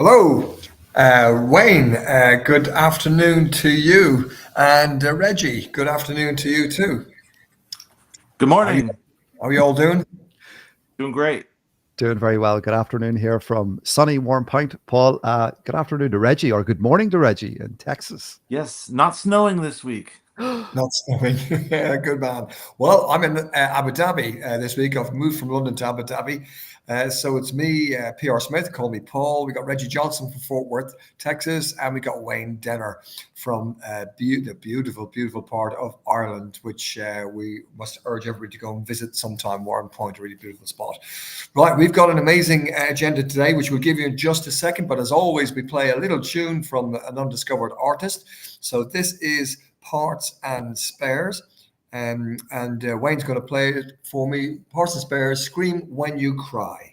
Hello, Wayne. Good afternoon to you, and Reggie. Good afternoon to you too. Good How you, morning. how you all doing? Doing great. Doing very well. Good afternoon here from sunny Warm Point. Paul, good afternoon to Reggie, or good morning to Reggie in Texas. Yes, not snowing this week. Not snowing. Yeah, good man. Well, I'm in Abu Dhabi this week. I've moved from London to Abu Dhabi. So it's me, PR Smith, call me Paul. We got Reggie Johnson from Fort Worth, Texas, and we got Wayne Denner from the beautiful, beautiful part of Ireland, which we must urge everybody to go and visit sometime. Warren Point, a really beautiful spot. Right, we've got an amazing agenda today, which we'll give you in just a second. But as always, we play a little tune from an undiscovered artist. So this is Parts and Spares. And Wayne's going to play it for me. Parts and Spares, Scream When You Cry.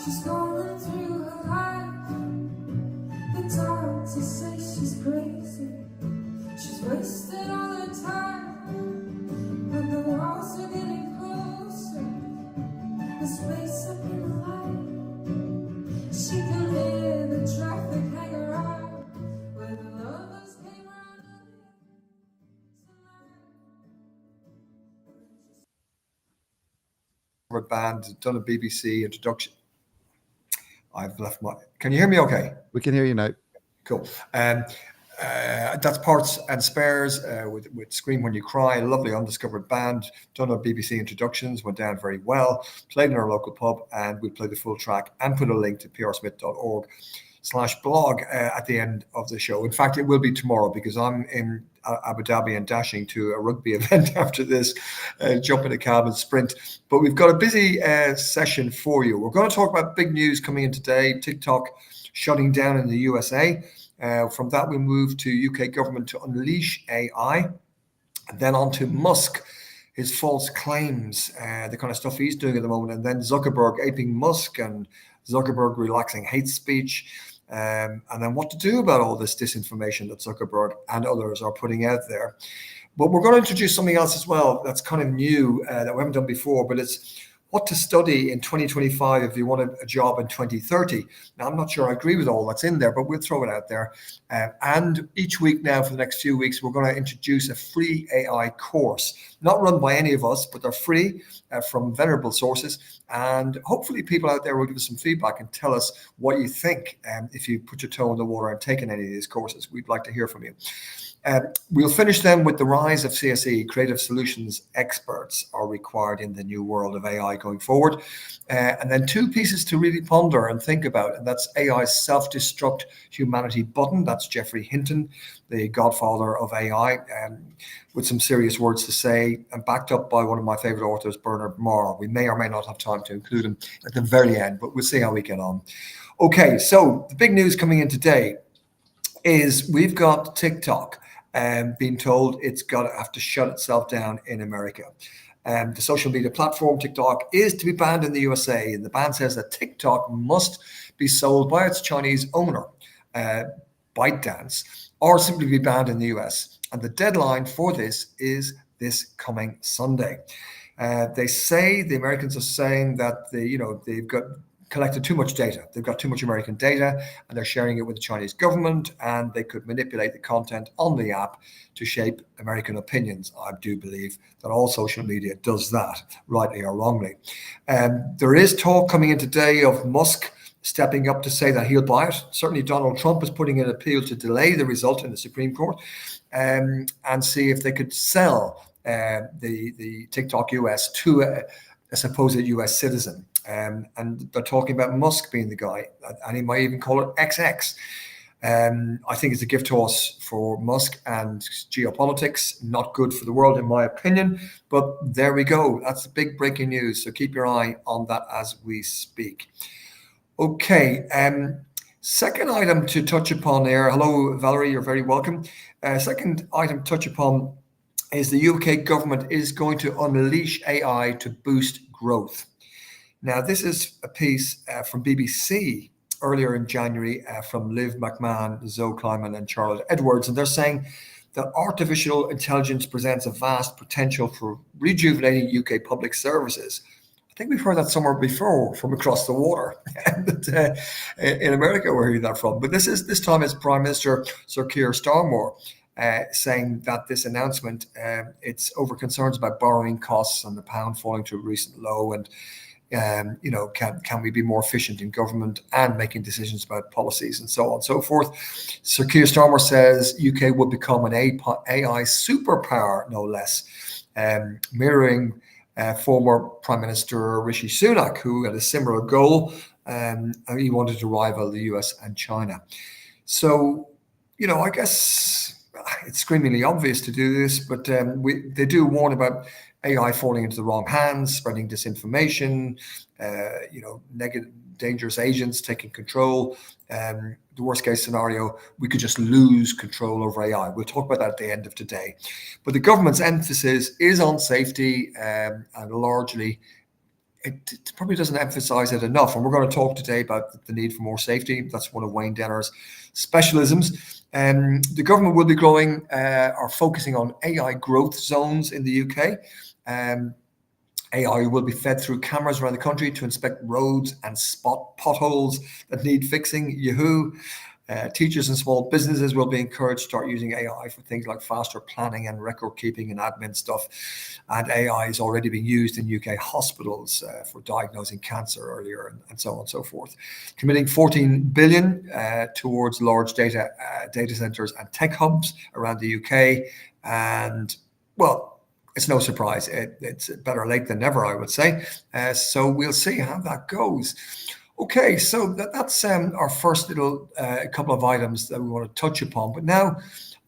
She's going through her life. It's hard to say she's crazy. She's wasted all her time. But the walls are getting closer. The space up in the light. She can hear the traffic hang around. Where the lovers came round tonight. Band, done a BBC introduction. I've left my. Can you hear me okay? We can hear you now. Cool. That's Parts and Spares with Scream When You Cry, a lovely undiscovered band. Done our BBC introductions, went down very well. Played in our local pub, and we played the full track and put a link to prsmith.org/blog at the end of the show. In fact, it will be tomorrow because I'm in Abu Dhabi and dashing to a rugby event after this, jump in a cab and sprint. But we've got a busy session for you. We're going to talk about big news coming in today. TikTok shutting down in the USA. From that, we move to UK government to unleash AI. And then on to Musk, his false claims, the kind of stuff he's doing at the moment. And then Zuckerberg aping Musk and Zuckerberg relaxing hate speech. And then what to do about all this disinformation that Zuckerberg and others are putting out there. But we're going to introduce something else as well that's kind of new that we haven't done before, but it's what to study in 2025 if you want a job in 2030. Now, I'm not sure I agree with all that's in there, but we'll throw it out there. And each week now for the next few weeks, we're going to introduce a free AI course, not run by any of us, but they're free from venerable sources. And hopefully people out there will give us some feedback and tell us what you think if you put your toe in the water and taken any of these courses. We'd like to hear from you. We'll finish then with the rise of CSE. Creative solutions experts are required in the new world of AI going forward. And then two pieces to really ponder and think about, and that's AI's self-destruct humanity button. That's Geoffrey Hinton, the godfather of AI, with some serious words to say, and backed up by one of my favorite authors, Bernard Marr. We may or may not have time to include him at the very end, but we'll see how we get on. Okay, so the big news coming in today is we've got TikTok being told it's got to have to shut itself down in America. The social media platform TikTok is to be banned in the USA, and the ban says that TikTok must be sold by its Chinese owner, ByteDance, or simply be banned in the US. And the deadline for this is this coming Sunday. They say, the Americans are saying that they've got collected too much data. They've got too much American data, and they're sharing it with the Chinese government, and they could manipulate the content on the app to shape American opinions. I do believe that all social media does that, rightly or wrongly. There is talk coming in today of Musk stepping up to say that he'll buy it. Certainly Donald Trump is putting an appeal to delay the result in the Supreme Court and see if they could sell the TikTok US to a supposed US citizen. And they're talking about Musk being the guy, and he might even call it XX. I think it's a gift horse for Musk and geopolitics, not good for the world, in my opinion. But there we go. That's the big breaking news. So keep your eye on that as we speak. Okay. Second item to touch upon there. Hello, Valerie, you're very welcome. Second item to touch upon is the UK government is going to unleash AI to boost growth. Now, this is a piece from BBC earlier in January from Liv McMahon, Zoe Kleiman, and Charlotte Edwards, and they're saying that artificial intelligence presents a vast potential for rejuvenating UK public services. I think we've heard that somewhere before from across the water. In America, we're hearing that from. But this time it's Prime Minister Sir Keir Starmer saying that this announcement, it's over concerns about borrowing costs and the pound falling to a recent low, and can we be more efficient in government and making decisions about policies and so on and so forth. Sir Keir Starmer says UK will become an AI superpower, no less, mirroring former Prime Minister Rishi Sunak, who had a similar goal. He wanted to rival the US and China. So, I guess it's screamingly obvious to do this, but they do warn about AI falling into the wrong hands, spreading disinformation, negative, dangerous agents taking control. The worst case scenario, we could just lose control over AI. We'll talk about that at the end of today. But the government's emphasis is on safety, and largely it probably doesn't emphasize it enough. And we're going to talk today about the need for more safety. That's one of Wayne Denner's specialisms. The government will be growing or focusing on AI growth zones in the UK. AI will be fed through cameras around the country to inspect roads and spot potholes that need fixing. Yahoo! Teachers and small businesses will be encouraged to start using AI for things like faster planning and record keeping and admin stuff. And AI is already being used in UK hospitals for diagnosing cancer earlier and so on and so forth. Committing 14 billion towards large data centers and tech hubs around the UK. And, well, it's no surprise. It's better late than never, I would say. So we'll see how that goes. Okay, so that's our first little couple of items that we want to touch upon. But now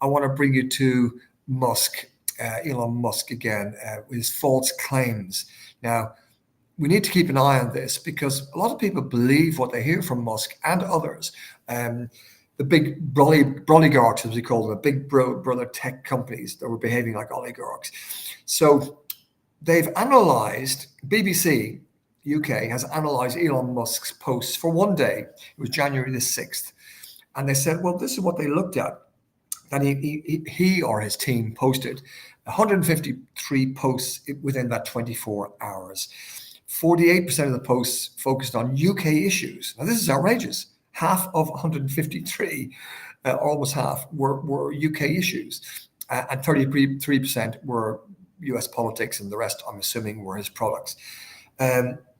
I want to bring you to Musk, Elon Musk again, with his false claims. Now, we need to keep an eye on this because a lot of people believe what they hear from Musk and others. The big oligarchs, as we call them, the big brother tech companies that were behaving like oligarchs. So they've analyzed, BBC UK has analyzed Elon Musk's posts for one day. It was January the 6th. And they said, well, this is what they looked at. That he or his team posted 153 posts within that 24 hours. 48% of the posts focused on UK issues. Now, this is outrageous. Half of 153, almost half, were UK issues. And 33% were US politics, and the rest, I'm assuming, were his products.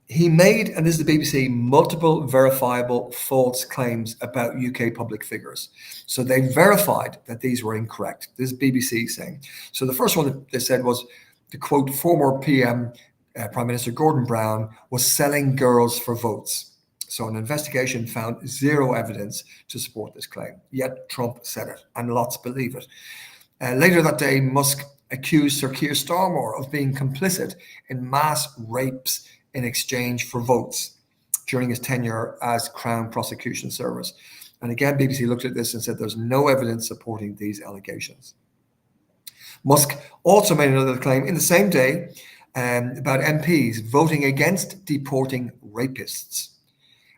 He made, and this is the BBC, multiple verifiable false claims about UK public figures. So they verified that these were incorrect. This is BBC saying. So the first one that they said was, the quote, former PM, Prime Minister Gordon Brown, was selling girls for votes. So an investigation found zero evidence to support this claim. Yet Trump said it, and lots believe it. Later that day, Musk accused Sir Keir Starmer of being complicit in mass rapes in exchange for votes during his tenure as Crown Prosecution Service. And again, BBC looked at this and said there's no evidence supporting these allegations. Musk also made another claim in the same day about MPs voting against deporting rapists.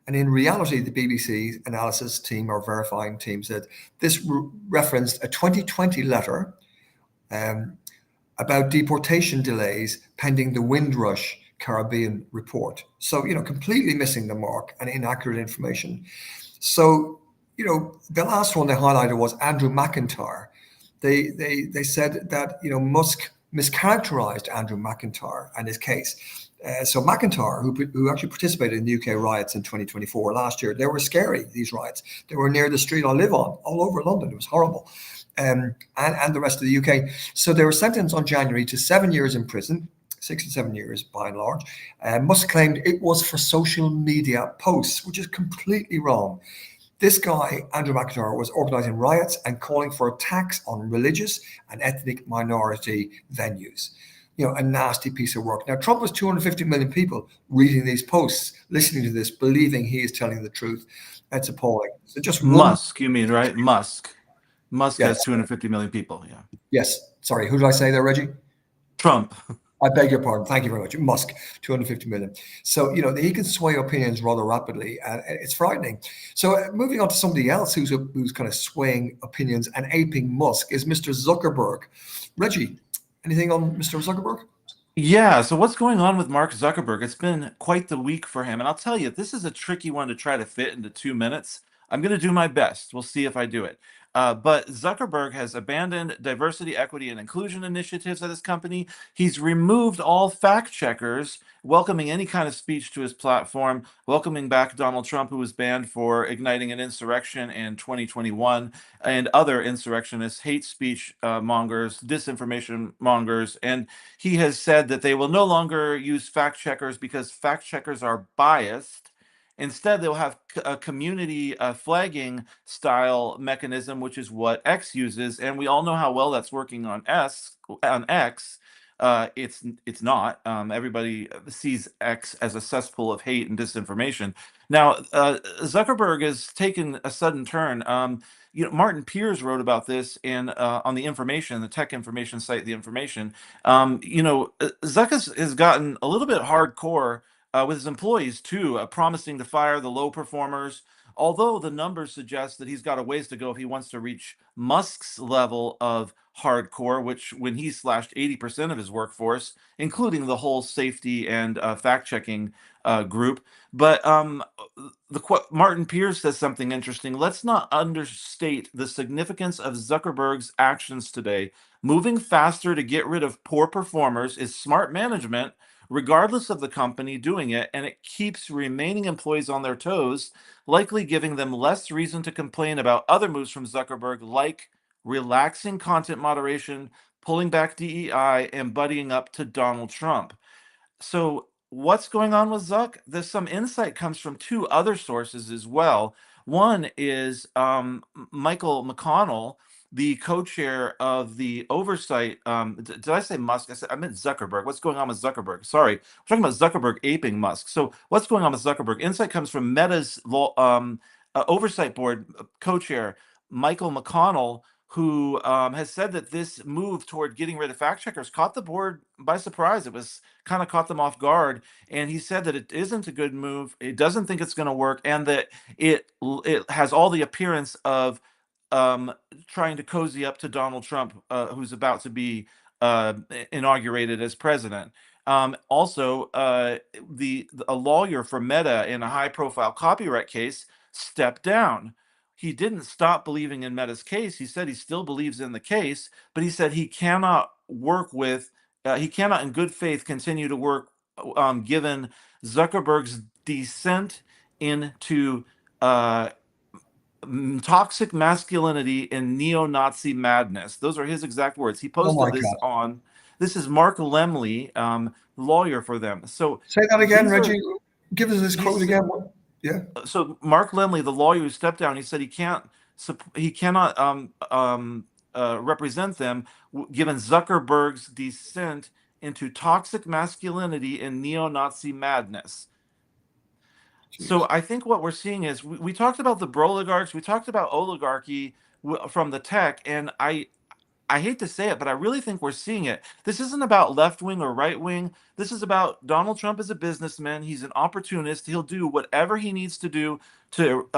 And in reality, the BBC analysis team or verifying team said this referenced a 2020 letter about deportation delays pending the Windrush Caribbean report. So, completely missing the mark and inaccurate information. So, the last one they highlighted was Andrew McIntyre. They said that, Musk mischaracterized Andrew McIntyre and his case. So McIntyre, who actually participated in the UK riots in 2024 last year, they were scary, these riots. They were near the street I live on, all over London. It was horrible. And the rest of the UK. So they were sentenced on January to 7 years in prison, 6 and 7 years by and large. Musk claimed it was for social media posts, which is completely wrong. This guy, Andrew McIntyre, was organising riots and calling for attacks on religious and ethnic minority venues. a nasty piece of work. Now, Trump has 250 million people reading these posts, listening to this, believing he is telling the truth. That's appalling. So just one. Musk, you mean, right? Musk has Yes. 250 million people. Yeah. Yes. Sorry. Who did I say there, Reggie? Trump. I beg your pardon. Thank you very much. Musk, 250 million. So, he can sway opinions rather rapidly. And it's frightening. So moving on to somebody else who's kind of swaying opinions and aping Musk is Mr. Zuckerberg. Reggie, anything on Mr. Zuckerberg? Yeah, so what's going on with Mark Zuckerberg? It's been quite the week for him. And I'll tell you, this is a tricky one to try to fit into 2 minutes. I'm going to do my best. We'll see if I do it. But Zuckerberg has abandoned diversity, equity, and inclusion initiatives at his company. He's removed all fact checkers, welcoming any kind of speech to his platform, welcoming back Donald Trump, who was banned for igniting an insurrection in 2021, and other insurrectionists, hate speech mongers, disinformation mongers. And he has said that they will no longer use fact checkers because fact checkers are biased. Instead, they'll have a community flagging style mechanism, which is what X uses, and we all know how well that's working on X. It's not. Everybody sees X as a cesspool of hate and disinformation. Now, Zuckerberg has taken a sudden turn. Martin Peers wrote about this on the tech information site, The Information. Zuck has gotten a little bit hardcore with his employees too, promising to fire the low performers. Although the numbers suggest that he's got a ways to go if he wants to reach Musk's level of hardcore, which when he slashed 80% of his workforce, including the whole safety and fact-checking group. But Martin Peers says something interesting. Let's not understate the significance of Zuckerberg's actions today. Moving faster to get rid of poor performers is smart management, regardless of the company doing it, and it keeps remaining employees on their toes, likely giving them less reason to complain about other moves from Zuckerberg, like relaxing content moderation, pulling back DEI, and buddying up to Donald Trump. So what's going on with Zuck? There's some insight comes from two other sources as well. One is Michael McConnell, the co-chair of the oversight. Did I say Musk? I meant Zuckerberg. What's going on with Zuckerberg? Sorry, we're talking about Zuckerberg aping Musk. So what's going on with Zuckerberg? Insight comes from Meta's oversight board co-chair, Michael McConnell, who has said that this move toward getting rid of fact checkers caught the board by surprise. It was kind of caught them off guard. And he said that it isn't a good move. It doesn't think it's going to work, and that it has all the appearance of trying to cozy up to Donald Trump, who's about to be inaugurated as president. Also, a lawyer for Meta in a high-profile copyright case stepped down. He didn't stop believing in Meta's case. He said he still believes in the case, but he said he cannot in good faith continue to work given Zuckerberg's descent into toxic masculinity and neo-Nazi madness. Those are his exact words. He posted this is Mark Lemley, lawyer for them. So say that again, Reggie. Give us this quote again. Yeah. So Mark Lemley, the lawyer who stepped down, he said he cannot represent them given Zuckerberg's descent into toxic masculinity and neo-Nazi madness. So I think what we're seeing is we talked about the broligarchs, we talked about oligarchy from the tech, and I hate to say it, but I really think we're seeing it. This isn't about left wing or right wing. This is about Donald Trump as a businessman. He's an opportunist. He'll do whatever he needs to do to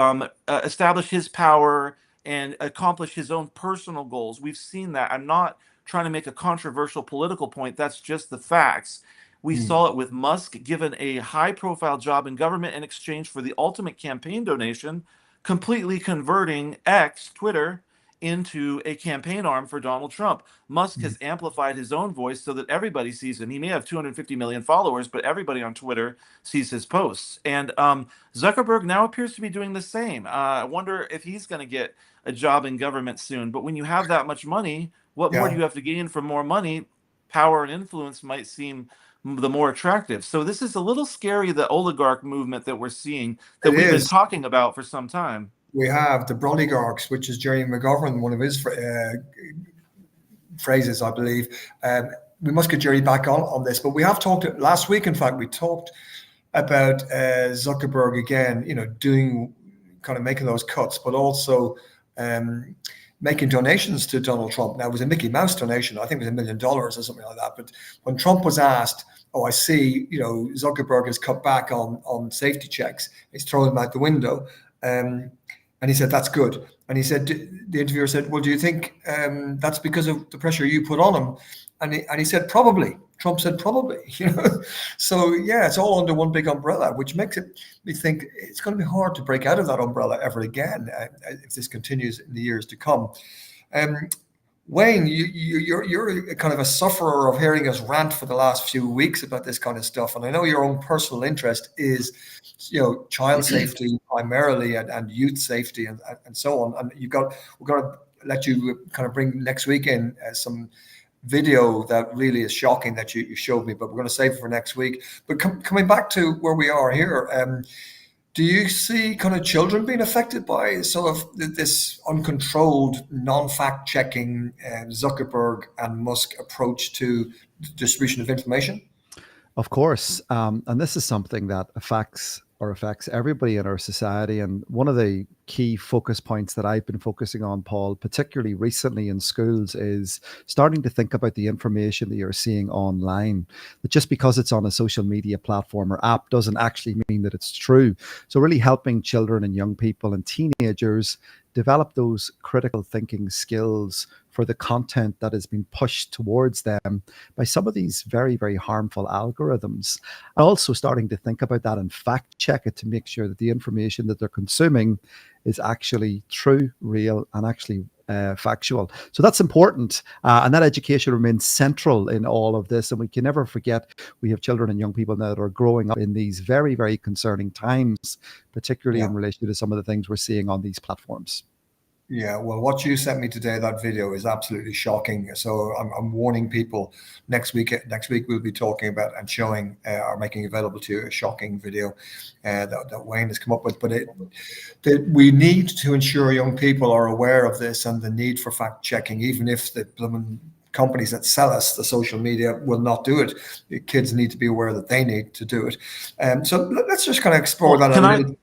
establish his power and accomplish his own personal goals. We've seen that. I'm not trying to make a controversial political point. That's just the facts. We saw it with Musk given a high-profile job in government in exchange for the ultimate campaign donation, completely converting X, Twitter, into a campaign arm for Donald Trump. Musk has amplified his own voice so that everybody sees him. He may have 250 million followers, but everybody on Twitter sees his posts. And Zuckerberg now appears to be doing the same. I wonder if he's going to get a job in government soon. But when you have that much money, what more do you have to gain from more money? Power and influence might seem the more attractive. So this is a little scary, the oligarch movement that we're seeing, that we've been talking about for some time. We have the broligarchs, which is Jerry McGovern, one of his phrases, I believe. we must get Jerry back on this, but we have talked last week. In fact, we talked about Zuckerberg again, doing kind of making those cuts, but also making donations to Donald Trump. Now, it was a Mickey Mouse donation. I think it was $1 million or something like that. But when Trump was asked, oh, I see, Zuckerberg has cut back on safety checks, he's throwing them out the window. And he said, that's good. And he said, the interviewer said, well, do you think that's because of the pressure you put on him? And he said, probably. Trump said, probably. So yeah, it's all under one big umbrella, which makes me think it's going to be hard to break out of that umbrella ever again if this continues in the years to come. Wayne, you're kind of a sufferer of hearing us rant for the last few weeks about this kind of stuff, and I know your own personal interest is, child safety primarily and youth safety and so on. And we're going to let you kind of bring next week in some video that really is shocking that you showed me, but we're going to save it for next week. But coming back to where we are here, do you see kind of children being affected by sort of this uncontrolled, non-fact checking Zuckerberg and Musk approach to distribution of information? Of course. And this is something that affects everybody in our society. And one of the key focus points that I've been focusing on, Paul, particularly recently in schools, is starting to think about the information that you're seeing online. That just because it's on a social media platform or app doesn't actually mean that it's true. So really helping children and young people and teenagers develop those critical thinking skills for the content that has been pushed towards them by some of these very, very harmful algorithms. And also starting to think about that and fact check it to make sure that the information that they're consuming is actually true, real, and actually factual. So that's important. And that education remains central in all of this. And we can never forget we have children and young people now that are growing up in these very, very concerning times, particularly in relation to some of the things we're seeing on these platforms. Yeah, well, what you sent me today, that video is absolutely shocking. So I'm warning people next week we'll be talking about and showing or making available to you a shocking video that Wayne has come up with. But we need to ensure young people are aware of this and the need for fact checking, even if the companies that sell us the social media will not do it. The kids need to be aware that they need to do it. So let's just kind of explore that a little.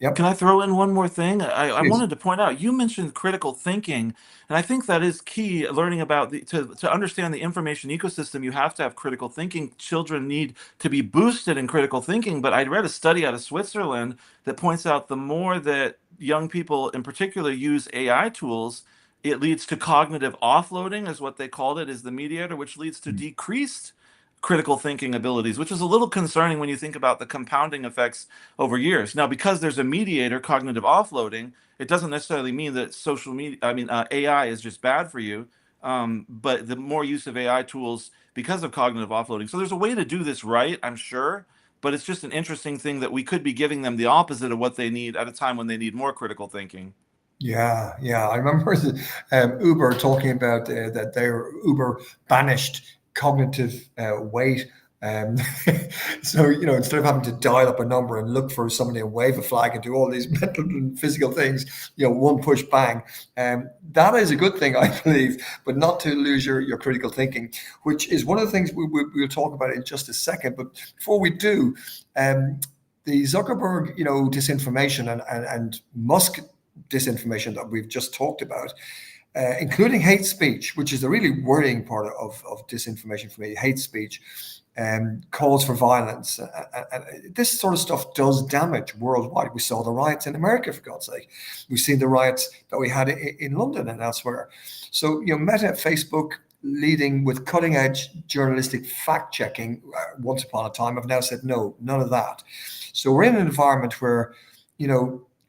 Yep. Can I throw in one more thing? I wanted to point out, you mentioned critical thinking, and I think that is key. Learning about to understand the information ecosystem, you have to have critical thinking. Children need to be boosted in critical thinking, but I read a study out of Switzerland that points out the more that young people in particular use AI tools, it leads to cognitive offloading, is what they called it, is the mediator, which leads to decreased critical thinking abilities, which is a little concerning when you think about the compounding effects over years. Now, because there's a mediator, cognitive offloading, it doesn't necessarily mean that AI is just bad for you. But the more use of AI tools because of cognitive offloading. So there's a way to do this right, I'm sure, but it's just an interesting thing that we could be giving them the opposite of what they need at a time when they need more critical thinking. Yeah. I remember Uber talking about that Uber banished cognitive weight. So, instead of having to dial up a number and look for somebody and wave a flag and do all these mental and physical things, one push bang. That is a good thing, I believe, but not to lose your critical thinking, which is one of the things we'll talk about in just a second. But before we do, the Zuckerberg, disinformation and Musk disinformation that we've just talked about, including hate speech, which is the really worrying part of disinformation for me. Hate speech, calls for violence, and this sort of stuff does damage worldwide. We saw the riots in America, for God's sake. We've seen the riots that we had in London and elsewhere. So, Meta, Facebook, leading with cutting-edge journalistic fact-checking once upon a time, have now said no, none of that. So we're in an environment where,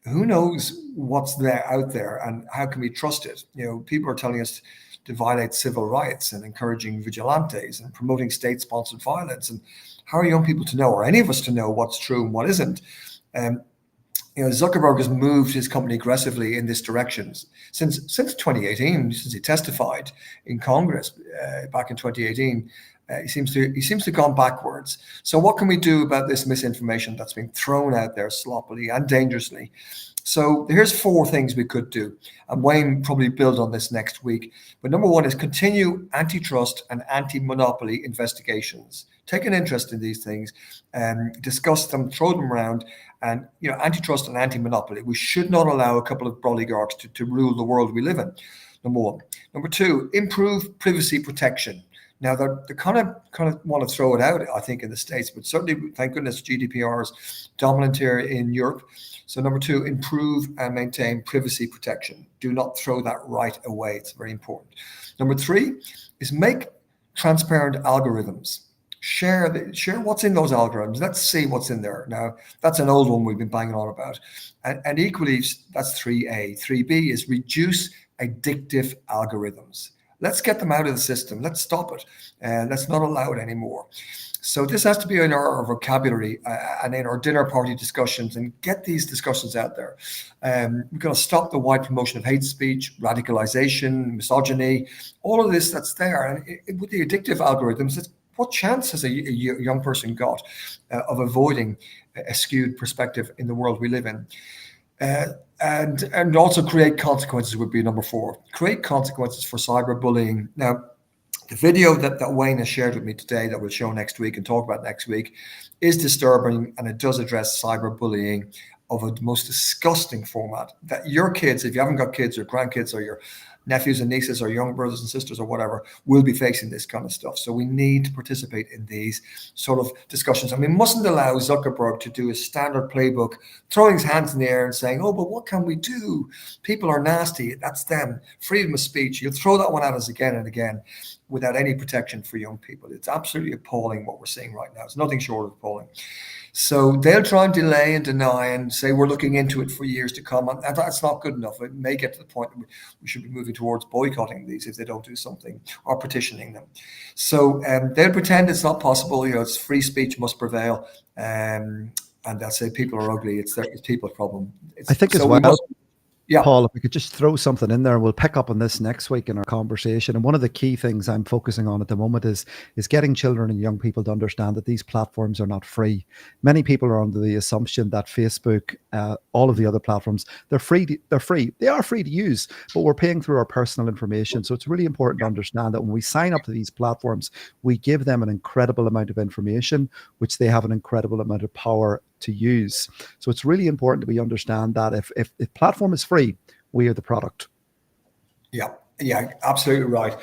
who knows what's out there and how can we trust it? People are telling us to violate civil rights and encouraging vigilantes and promoting state-sponsored violence. And how are young people to know, or any of us to know, what's true and what isn't? Zuckerberg has moved his company aggressively in this direction since 2018, since he testified in Congress back in 2018. He seems to have gone backwards. So what can we do about this misinformation that's being thrown out there sloppily and dangerously? So here's 4 things we could do, and Wayne probably build on this next week. But number 1 is continue antitrust and anti-monopoly investigations. Take an interest in these things, discuss them, throw them around, and antitrust and anti-monopoly. We should not allow a couple of oligarchs to rule the world we live in. Number 1. Number 2, improve privacy protection. Now they kind of want to throw it out, I think, in the States, but certainly, thank goodness, GDPR is dominant here in Europe. So number 2, improve and maintain privacy protection. Do not throw that right away. It's very important. Number 3 is make transparent algorithms. Share what's in those algorithms. Let's see what's in there. Now, that's an old one we've been banging on about. And equally, that's 3A. 3B is reduce addictive algorithms. Let's get them out of the system. Let's stop it. And let's not allow it anymore. So this has to be in our vocabulary and in our dinner party discussions, and get these discussions out there. We've got to stop the wide promotion of hate speech, radicalization, misogyny, all of this that's there. And with the addictive algorithms, what chance has a young person got of avoiding a skewed perspective in the world we live in? And also create consequences would be number 4. Create consequences for cyberbullying. Now, the video that Wayne has shared with me today that we'll show next week and talk about next week is disturbing, and it does address cyberbullying of a most disgusting format that your kids, if you haven't got kids or grandkids or your nephews and nieces or young brothers and sisters or whatever, will be facing this kind of stuff. So we need to participate in these sort of discussions. And we mustn't allow Zuckerberg to do a standard playbook, throwing his hands in the air and saying, oh, but what can we do? People are nasty. That's them. Freedom of speech. You'll throw that one at us again and again without any protection for young people. It's absolutely appalling what we're seeing right now. It's nothing short of appalling. So they'll try and delay and deny and say we're looking into it for years to come. And that's not good enough. It may get to the point that we should be moving towards boycotting these if they don't do something, or petitioning them. So they'll pretend it's not possible. It's free speech must prevail. And they'll say people are ugly. It's people's problem. I think as so well, yeah. Paul, if we could just throw something in there, we'll pick up on this next week in our conversation. And one of the key things I'm focusing on at the moment is getting children and young people to understand that these platforms are not free. Many people are under the assumption that Facebook, all of the other platforms, they're free. They are free to use, but we're paying through our personal information. So it's really important to understand that when we sign up to these platforms, we give them an incredible amount of information, which they have an incredible amount of power to use. So it's really important that we understand that if the platform is free, we are the product. Yeah, absolutely right.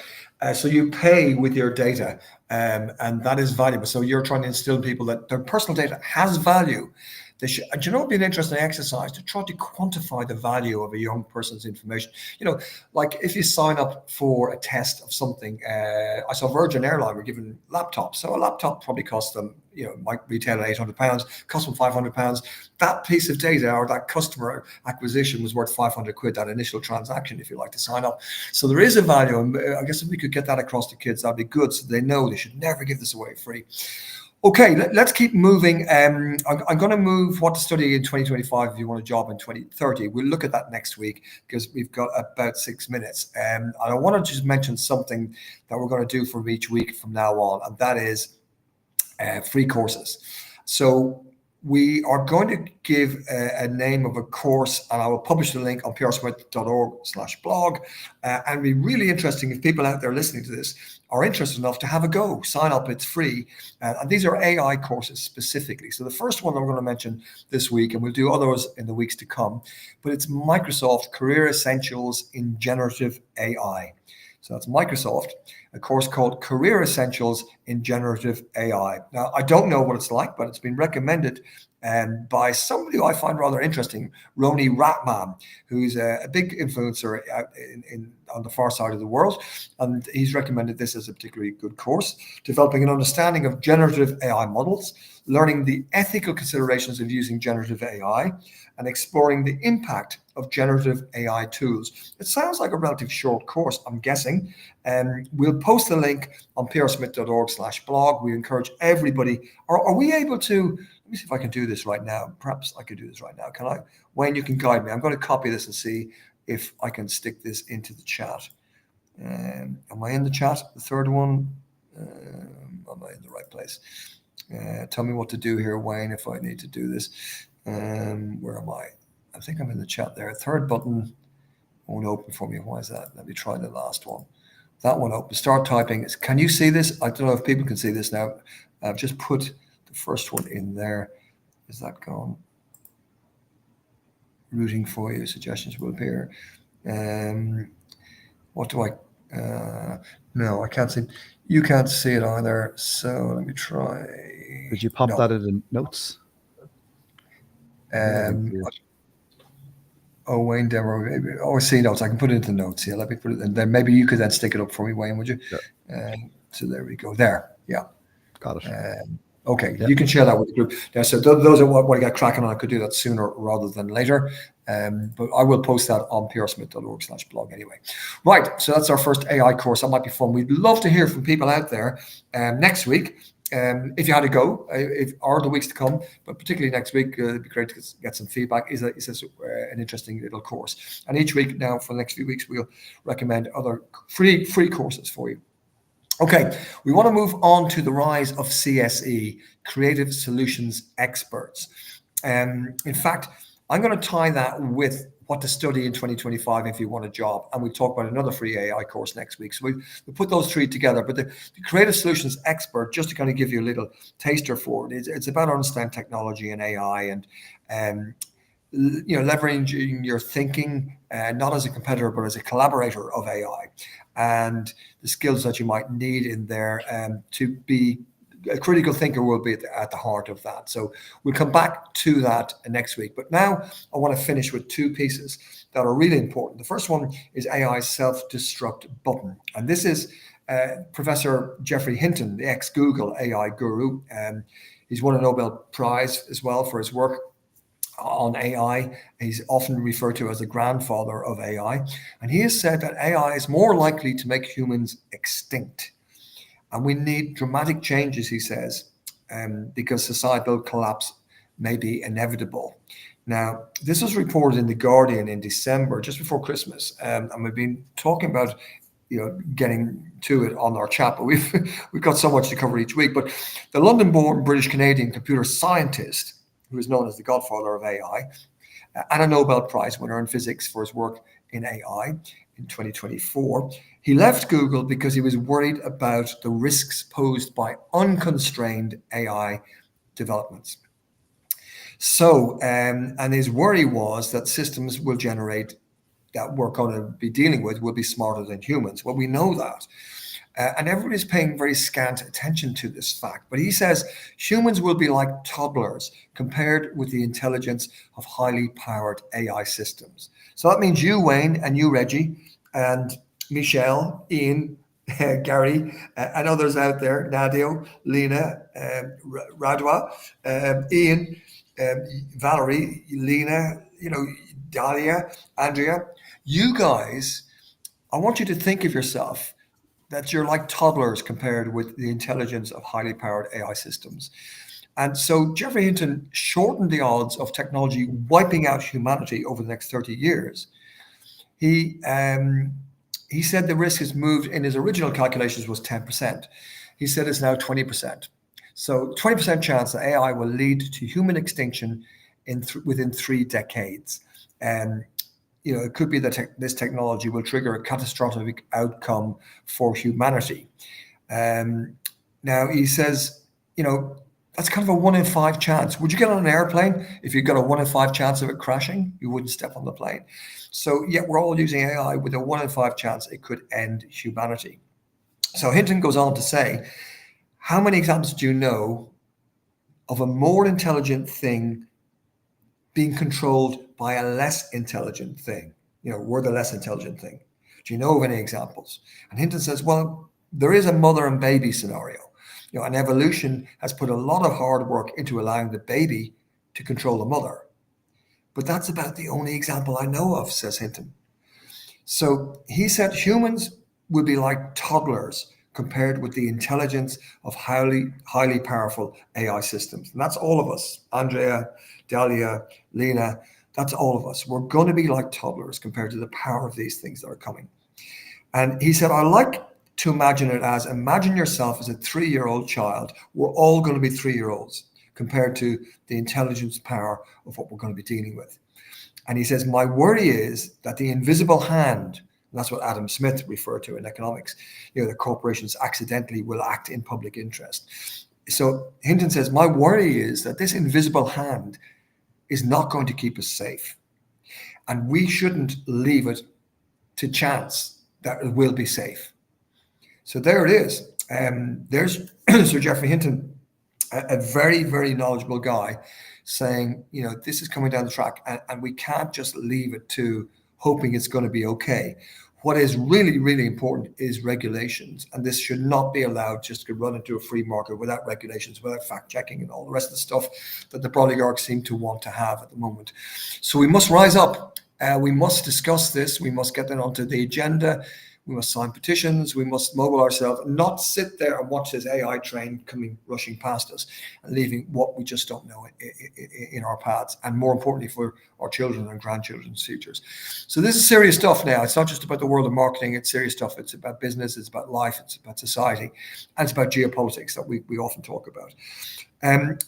So you pay with your data, and that is valuable. So you're trying to instill in people that their personal data has value. And it'd be an interesting exercise to try to quantify the value of a young person's information. Like if you sign up for a test of something, I saw Virgin Airline were given laptops. So a laptop probably costs them, might retail at £800, cost them £500. That piece of data or that customer acquisition was worth £500, that initial transaction, if you like to sign up. So there is a value. And I guess if we could get that across to kids, that'd be good. So they know they should never give this away free. Okay, let's keep moving. I'm going to move what to study in 2025 if you want a job in 2030. We'll look at that next week because we've got about 6 minutes. And I want to just mention something that we're going to do for each week from now on, and that is free courses. So we are going to give a name of a course, and I will publish the link on prsmith.org/blog. And it'd be really interesting if people out there listening to this are interested enough to have a go. Sign up, it's free. And these are AI courses specifically. So the first one I'm going to mention this week, and we'll do others in the weeks to come, but it's Microsoft Career Essentials in Generative AI. So that's Microsoft, a course called Career Essentials in Generative AI. Now, I don't know what it's like, but it's been recommended by somebody who I find rather interesting, Roni Ratman, who's a big influencer out on the far side of the world. And he's recommended this as a particularly good course, developing an understanding of generative AI models, learning the ethical considerations of using generative AI, and exploring the impact of generative AI tools. It sounds like a relatively short course, I'm guessing. We'll post the link on prsmith.org/blog. We encourage everybody. Are we able to, let me see if I can do this right now. Perhaps I could do this right now. Can I? Wayne, you can guide me. I'm going to copy this and see if I can stick this into the chat. Am I in the chat? The third one? Am I in the right place? Tell me what to do here, Wayne, if I need to do this. Where am I? I think I'm in the chat there. Third button won't open for me. Why is that? Let me try the last one. That one open. Start typing. Can you see this? I don't know if people can see this now. I've just put the first one in there. Is that gone? Routing for you. Suggestions will appear. What do I? No, I can't see. You can't see it either. So let me try. Did you pop No. that in the notes? Oh, Wayne demo. Oh, see notes. I can put it into notes. Yeah, let me put it in. Then maybe you could then stick it up for me, Wayne, would you? Sure. So there we go. There. Yeah. Got it. Okay, Yep. you can share that with the group. Yeah, so those are what I got cracking on. I could do that sooner rather than later. But I will post that on prsmith.org/blog anyway. Right, so that's our first AI course. That might be fun. We'd love to hear from people out there next week. If you had to go, or the weeks to come, but particularly next week, it'd be great to get some feedback. Is this an interesting little course? And each week now, for the next few weeks, we'll recommend other free courses for you. Okay, we want to move on to the rise of CSE, Creative Solutions Experts. In fact, I'm going to tie that with what to study in 2025 if you want a job. And we'll talk about another free AI course next week. So we put those three together. But the Creative Solutions Expert, just to kind of give you a little taster for it, it's about understanding technology and AI and leveraging your thinking, not as a competitor, but as a collaborator of AI, and the skills that you might need in there to be a critical thinker will be at the heart of that. So we'll come back to that next week. But now I want to finish with two pieces that are really important. The first one is AI's self-destruct button. And this is Professor Geoffrey Hinton, the ex-Google AI guru. He's won a Nobel Prize as well for his work on AI. He's often referred to as the grandfather of AI. And he has said that AI is more likely to make humans extinct. And we need dramatic changes, he says, because societal collapse may be inevitable. Now, this was reported in The Guardian in December, just before Christmas. And we've been talking about getting to it on our chat, but we've got so much to cover each week. But the London-born British-Canadian computer scientist, who is known as the godfather of AI, and a Nobel Prize winner in physics for his work in AI in 2024. He left Google because he was worried about the risks posed by unconstrained AI developments. So, and his worry was that systems will generate that we're going to be dealing with will be smarter than humans. Well, we know that. And everybody's paying very scant attention to this fact. But he says humans will be like toddlers compared with the intelligence of highly powered AI systems. So that means you, Wayne, and you, Reggie, and Michelle, Ian, Gary, and others out there, Nadio, Lena, Radwa, Ian, Valerie, Lena, Dalia, Andrea, you guys, I want you to think of yourself that you're like toddlers compared with the intelligence of highly powered AI systems. And so Geoffrey Hinton shortened the odds of technology wiping out humanity over the next 30 years. He said the risk has moved, in his original calculations was 10%. He said it's now 20%. So 20% chance that AI will lead to human extinction within 3 decades. It could be that this technology will trigger a catastrophic outcome for humanity. Now, he says, that's kind of a 1 in 5 chance. Would you get on an airplane if you got a 1 in 5 chance of it crashing? You wouldn't step on the plane. So, yet we're all using AI with a 1 in 5 chance it could end humanity. So Hinton goes on to say, how many examples do you know of a more intelligent thing being controlled by a less intelligent thing? We're the less intelligent thing. Do you know of any examples? And Hinton says, well, there is a mother and baby scenario. And evolution has put a lot of hard work into allowing the baby to control the mother. But that's about the only example I know of, says Hinton. So he said humans will be like toddlers compared with the intelligence of highly powerful AI systems. And that's all of us, Andrea, Dalia, Lena, that's all of us. We're going to be like toddlers compared to the power of these things that are coming. And he said, I like to imagine it as, imagine yourself as a 3-year-old child. We're all going to be 3-year-olds compared to the intelligence power of what we're going to be dealing with. And he says, my worry is that the invisible hand, and that's what Adam Smith referred to in economics, the corporations accidentally will act in public interest. So Hinton says, my worry is that this invisible hand is not going to keep us safe. And we shouldn't leave it to chance that it will be safe. So there it is. There's Sir Geoffrey Hinton, a very, very knowledgeable guy, saying, this is coming down the track, and we can't just leave it to hoping it's going to be okay. What is really, really important is regulations, and this should not be allowed just to run into a free market without regulations, without fact checking, and all the rest of the stuff that the oligarchs seem to want to have at the moment. So we must rise up. We must discuss this. We must get that onto the agenda. We must sign petitions. We must mobilize ourselves, and not sit there and watch this AI train coming rushing past us and leaving what we just don't know in our paths, and more importantly for our children and grandchildren's futures. So this is serious stuff now. It's not just about the world of marketing. It's serious stuff. It's about business. It's about life. It's about society. And it's about geopolitics that we often talk about.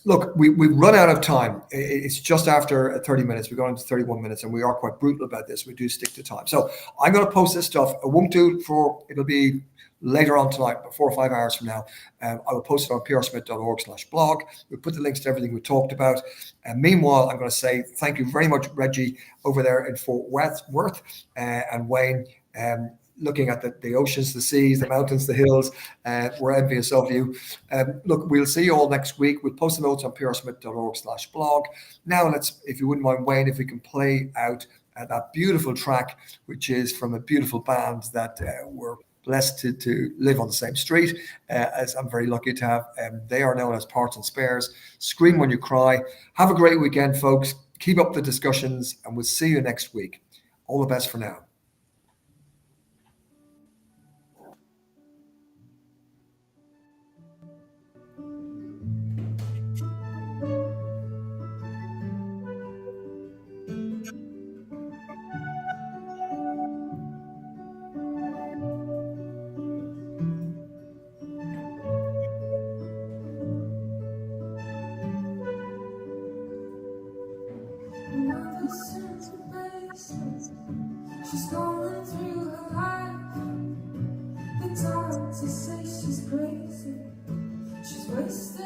Look, we've run out of time. It's just after 30 minutes. We've gone into 31 minutes, and we are quite brutal about this. We do stick to time. So I'm going to post this stuff. I won't do it it'll be later on tonight, about 4 or 5 hours from now. I will post it on prsmith.org/blog. We'll put the links to everything we talked about. And meanwhile, I'm going to say thank you very much, Reggie, over there in Fort Worth, and Wayne, looking at the oceans, the seas, the mountains, the hills. We're envious of you. Look, we'll see you all next week. We'll post the notes on prsmith.org/blog. Now, if you wouldn't mind, Wayne, if we can play out that beautiful track, which is from a beautiful band that we're blessed to live on the same street, as I'm very lucky to have. They are known as Parts and Spares. Scream When You Cry. Have a great weekend, folks. Keep up the discussions, and we'll see you next week. All the best for now. Another central basement. She's going through her life. The doctors say she's crazy. She's wasted.